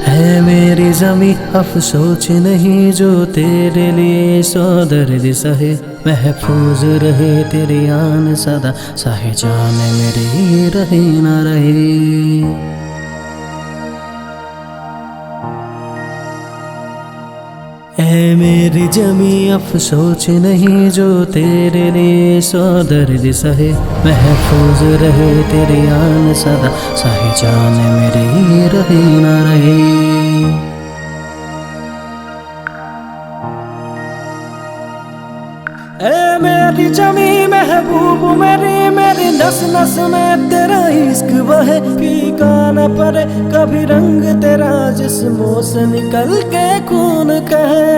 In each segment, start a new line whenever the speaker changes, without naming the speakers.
है मेरी ज़मीं अफसोस नहीं जो तेरे लिए सौ दर्द सहे, महफूज रहे तेरी आन सदा, साहे जाने मेरी रहे न रहे। ऐ मेरी ज़मीं अफसोस नहीं जो तेरे लिए सौ दर्द सहे, महफूज रहे तेरी आन सदा, साहे जाने मेरी रहे न रहे। ऐ मेरी ज़मीं महबूब मेरी नस नस में तेरा इश्क बहे, फीका न पड़े कभी रंग तेरा जिस्मों से निकल के खून कहे।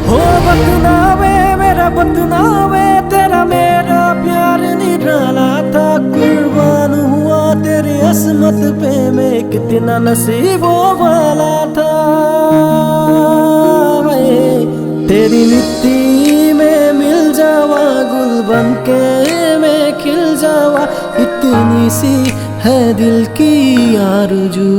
हो बतनावे मेरा बतनावे तेरा मेरा प्यार निराला था, कुर्बान हुआ तेरी असमत पे मैं कितना नसीबों वाला था। तेरी मिट्टी में मिल जावा गुल बन के मैं खिल जावा, इतनी सी है दिल की आरज़ू।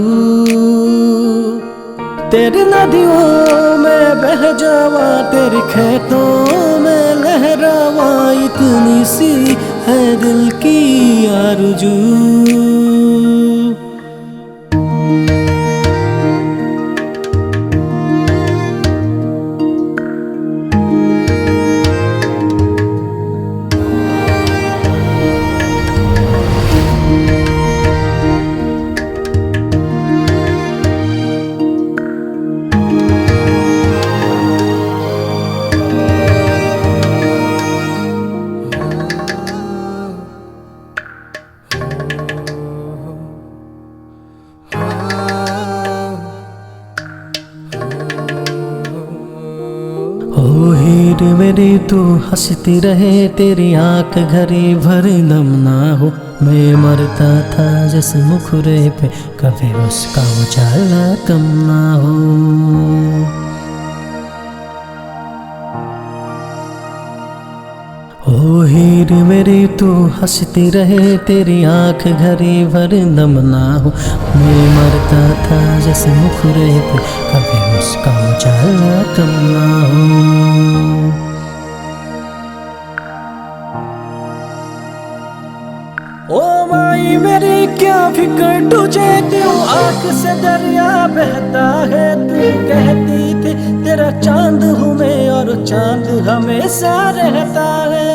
तेरी नदियों में बह जावा तेरे खेतों में लहरावा, इतनी सी है दिल की आरज़ू। ओ हीर मेरी तू हंसती रहे, तेरी आँख घड़ी भर नम ना हो। मैं मरता था जिस मुखरे पे कभी उसका उजाला कम ना हो। ओ हीर मेरी तू हंसती रहे, तेरी आँख घड़ी भर नम ना हो। मैं मरता था जिस मुखरे पे कभी उसका उजाला कम ना हो। ओ माई मेरी क्या फिक्र तुझे, क्यों आँख से दरिया बहता है। तू कहती थी तेरा चांद हूँ मैं और चांद हमेशा रहता है।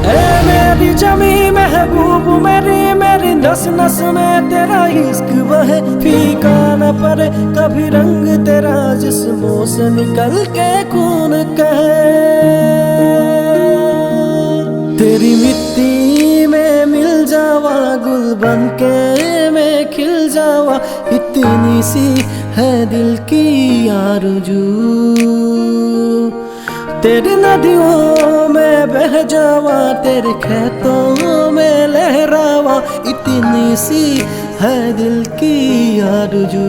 ऐ मेरी ज़मीं महबूब मेरी नस नस में तेरा इश्क बहे, फीका न पड़े कभी रंग तेरा जिस्मों से निकल के खून कहे। तेरी मिट्टी में मिल जावा गुल बन के मैं खिल जावा, इतनी सी है दिल की आरज़ू। तेरी नदियों में बह जावा तेरे खेतों में लहरावा, इतनी सी है दिल की आरज़ू।